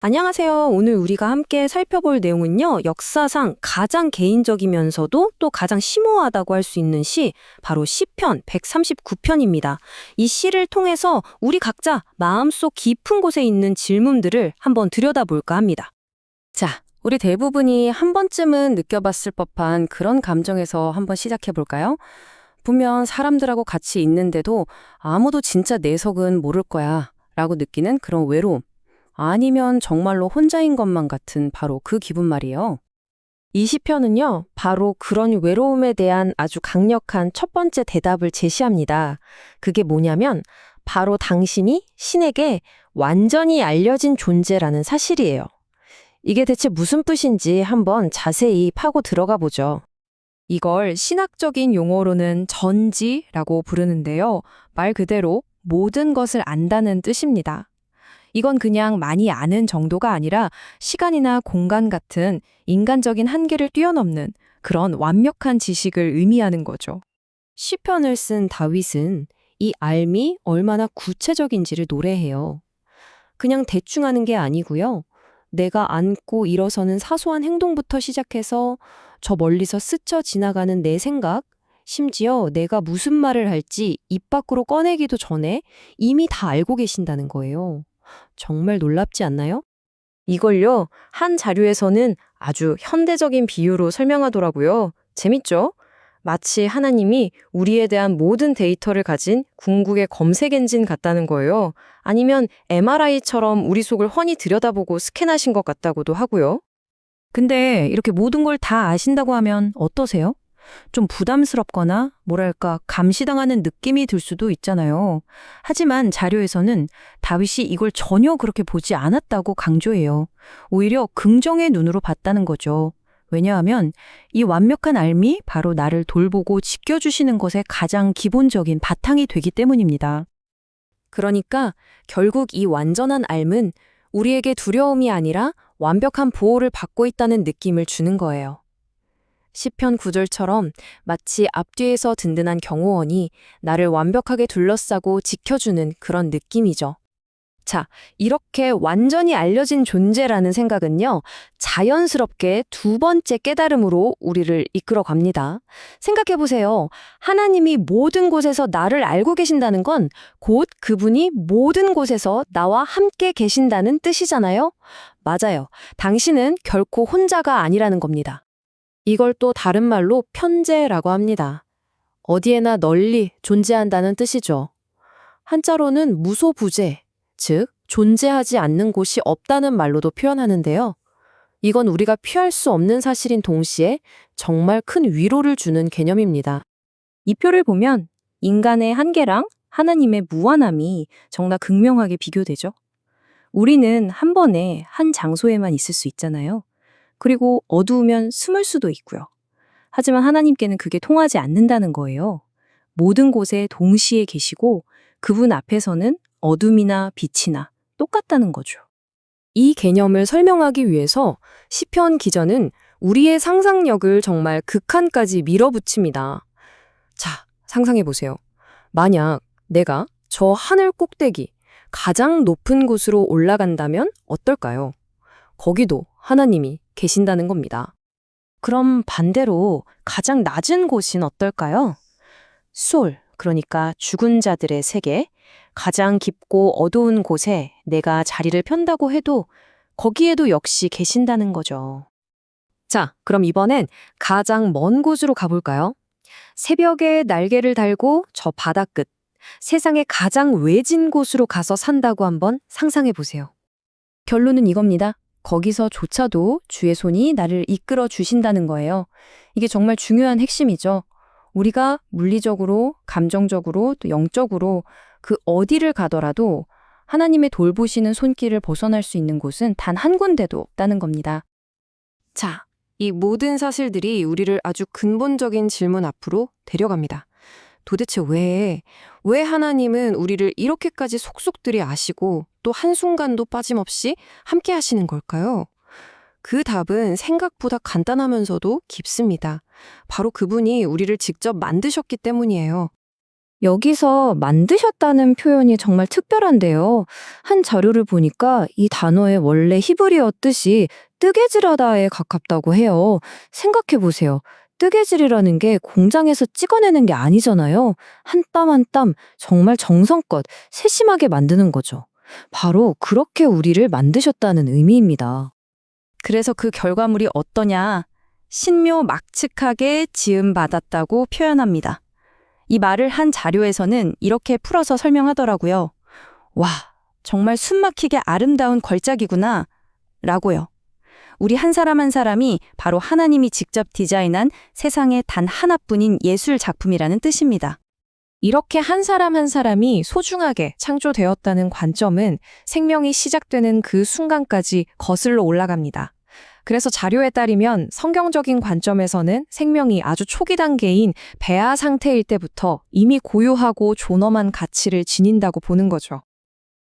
안녕하세요. 오늘 우리가 함께 살펴볼 내용은요, 역사상 가장 개인적이면서도 또 가장 심오하다고 할 수 있는 시, 바로 시편 139편입니다. 이 시를 통해서 우리 각자 마음속 깊은 곳에 있는 질문들을 한번 들여다볼까 합니다. 자, 우리 대부분이 한 번쯤은 느껴봤을 법한 그런 감정에서 한번 시작해 볼까요? 분명 사람들하고 같이 있는데도 아무도 진짜 내 속은 모를 거야 라고 느끼는 그런 외로움. 아니면 정말로 혼자인 것만 같은 바로 그 기분 말이에요. 이 시편은요, 바로 그런 외로움에 대한 아주 강력한 첫 번째 대답을 제시합니다. 그게 뭐냐면, 바로 당신이 신에게 완전히 알려진 존재라는 사실이에요. 이게 대체 무슨 뜻인지 한번 자세히 파고 들어가 보죠. 이걸 신학적인 용어로는 전지라고 부르는데요. 말 그대로 모든 것을 안다는 뜻입니다. 이건 그냥 많이 아는 정도가 아니라 시간이나 공간 같은 인간적인 한계를 뛰어넘는 그런 완벽한 지식을 의미하는 거죠. 시편을 쓴 다윗은 이 알미 얼마나 구체적인지를 노래해요. 그냥 대충 하는 게 아니고요. 내가 앉고 일어서는 사소한 행동부터 시작해서 저 멀리서 스쳐 지나가는 내 생각, 심지어 내가 무슨 말을 할지 입 밖으로 꺼내기도 전에 이미 다 알고 계신다는 거예요. 정말 놀랍지 않나요? 이걸요, 한 자료에서는 아주 현대적인 비유로 설명하더라고요. 재밌죠? 마치 하나님이 우리에 대한 모든 데이터를 가진 궁극의 검색 엔진 같다는 거예요. 아니면 MRI처럼 우리 속을 훤히 들여다보고 스캔하신 것 같다고도 하고요. 근데 이렇게 모든 걸 다 아신다고 하면 어떠세요? 좀 부담스럽거나 뭐랄까 감시당하는 느낌이 들 수도 있잖아요. 하지만 자료에서는 다윗이 이걸 전혀 그렇게 보지 않았다고 강조해요. 오히려 긍정의 눈으로 봤다는 거죠. 왜냐하면 이 완벽한 알미 바로 나를 돌보고 지켜주시는 것의 가장 기본적인 바탕이 되기 때문입니다. 그러니까 결국 이 완전한 알은 우리에게 두려움이 아니라 완벽한 보호를 받고 있다는 느낌을 주는 거예요. 시편 9절처럼 마치 앞뒤에서 든든한 경호원이 나를 완벽하게 둘러싸고 지켜주는 그런 느낌이죠. 자, 이렇게 완전히 알려진 존재라는 생각은요, 자연스럽게 두 번째 깨달음으로 우리를 이끌어 갑니다. 생각해보세요. 하나님이 모든 곳에서 나를 알고 계신다는 건 곧 그분이 모든 곳에서 나와 함께 계신다는 뜻이잖아요? 맞아요. 당신은 결코 혼자가 아니라는 겁니다. 이걸 또 다른 말로 편재라고 합니다. 어디에나 널리 존재한다는 뜻이죠. 한자로는 무소부재, 즉 존재하지 않는 곳이 없다는 말로도 표현하는데요. 이건 우리가 피할 수 없는 사실인 동시에 정말 큰 위로를 주는 개념입니다. 이 표를 보면 인간의 한계랑 하나님의 무한함이 정말 극명하게 비교되죠. 우리는 한 번에 한 장소에만 있을 수 있잖아요. 그리고 어두우면 숨을 수도 있고요. 하지만 하나님께는 그게 통하지 않는다는 거예요. 모든 곳에 동시에 계시고 그분 앞에서는 어둠이나 빛이나 똑같다는 거죠. 이 개념을 설명하기 위해서 시편 기자는 우리의 상상력을 정말 극한까지 밀어붙입니다. 자, 상상해 보세요. 만약 내가 저 하늘 꼭대기, 가장 높은 곳으로 올라간다면 어떨까요? 거기도 하나님이 계신다는 겁니다. 그럼 반대로 가장 낮은 곳은 어떨까요? 그러니까 죽은 자들의 세계, 가장 깊고 어두운 곳에 내가 자리를 편다고 해도 거기에도 역시 계신다는 거죠. 자, 그럼 이번엔 가장 먼 곳으로 가볼까요? 새벽에 날개를 달고 저 바다 끝, 세상의 가장 외진 곳으로 가서 산다고 한번 상상해 보세요. 결론은 이겁니다. 거기서조차도 주의 손이 나를 이끌어 주신다는 거예요. 이게 정말 중요한 핵심이죠. 우리가 물리적으로, 감정적으로, 또 영적으로 그 어디를 가더라도 하나님의 돌보시는 손길을 벗어날 수 있는 곳은 단 한 군데도 없다는 겁니다. 자, 이 모든 사실들이 우리를 아주 근본적인 질문 앞으로 데려갑니다. 도대체 왜 하나님은 우리를 이렇게까지 속속들이 아시고 또 한순간도 빠짐없이 함께 하시는 걸까요? 그 답은 생각보다 간단하면서도 깊습니다. 바로 그분이 우리를 직접 만드셨기 때문이에요. 여기서 만드셨다는 표현이 정말 특별한데요. 한 자료를 보니까 이 단어의 원래 히브리어 뜻이 뜨개질하다에 가깝다고 해요. 생각해 보세요. 뜨개질이라는 게 공장에서 찍어내는 게 아니잖아요. 한 땀 한 땀 정말 정성껏 세심하게 만드는 거죠. 바로 그렇게 우리를 만드셨다는 의미입니다. 그래서 그 결과물이 어떠냐? 신묘막측하게 지음받았다고 표현합니다. 이 말을 한 자료에서는 이렇게 풀어서 설명하더라고요. 와, 정말 숨막히게 아름다운 걸작이구나. 라고요. 우리 한 사람 한 사람이 바로 하나님이 직접 디자인한 세상에 단 하나뿐인 예술 작품이라는 뜻입니다. 이렇게 한 사람 한 사람이 소중하게 창조되었다는 관점은 생명이 시작되는 그 순간까지 거슬러 올라갑니다. 그래서 자료에 따르면 성경적인 관점에서는 생명이 아주 초기 단계인 배아 상태일 때부터 이미 고유하고 존엄한 가치를 지닌다고 보는 거죠.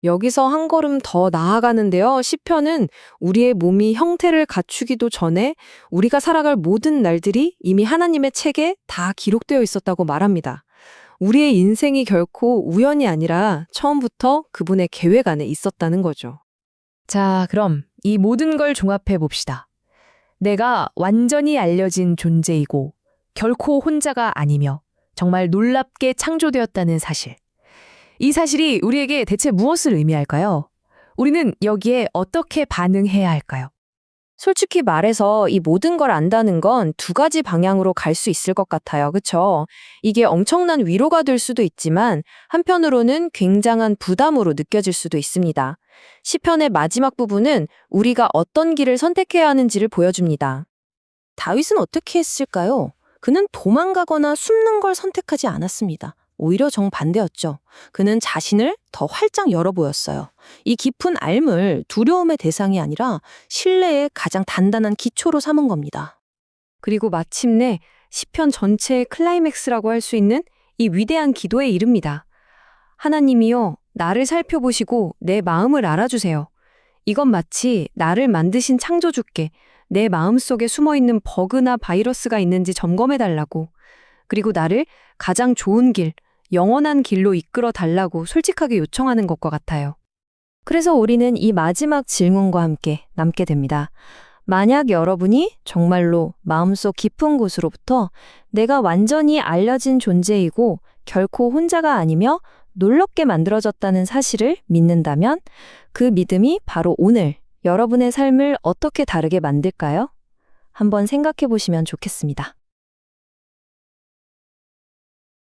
여기서 한 걸음 더 나아가는데요. 시편은 우리의 몸이 형태를 갖추기도 전에 우리가 살아갈 모든 날들이 이미 하나님의 책에 다 기록되어 있었다고 말합니다. 우리의 인생이 결코 우연이 아니라 처음부터 그분의 계획 안에 있었다는 거죠. 자, 그럼 이 모든 걸 종합해 봅시다. 내가 완전히 알려진 존재이고 결코 혼자가 아니며 정말 놀랍게 창조되었다는 사실. 이 사실이 우리에게 대체 무엇을 의미할까요? 우리는 여기에 어떻게 반응해야 할까요? 솔직히 말해서 이 모든 걸 안다는 건 두 가지 방향으로 갈 수 있을 것 같아요. 그쵸? 이게 엄청난 위로가 될 수도 있지만 한편으로는 굉장한 부담으로 느껴질 수도 있습니다. 시편의 마지막 부분은 우리가 어떤 길을 선택해야 하는지를 보여줍니다. 다윗은 어떻게 했을까요? 그는 도망가거나 숨는 걸 선택하지 않았습니다. 오히려 정반대였죠. 그는 자신을 더 활짝 열어 보였어요. 이 깊은 앓음을 두려움의 대상이 아니라 신뢰의 가장 단단한 기초로 삼은 겁니다. 그리고 마침내 시편 전체의 클라이맥스라고 할 수 있는 이 위대한 기도에 이릅니다. 하나님이여, 나를 살펴보시고 내 마음을 알아주세요. 이건 마치 나를 만드신 창조주께 내 마음속에 숨어있는 버그나 바이러스가 있는지 점검해달라고, 그리고 나를 가장 좋은 길, 영원한 길로 이끌어 달라고 솔직하게 요청하는 것과 같아요. 그래서 우리는 이 마지막 질문과 함께 남게 됩니다. 만약 여러분이 정말로 마음속 깊은 곳으로부터 내가 완전히 알려진 존재이고 결코 혼자가 아니며 놀랍게 만들어졌다는 사실을 믿는다면 그 믿음이 바로 오늘 여러분의 삶을 어떻게 다르게 만들까요? 한번 생각해 보시면 좋겠습니다.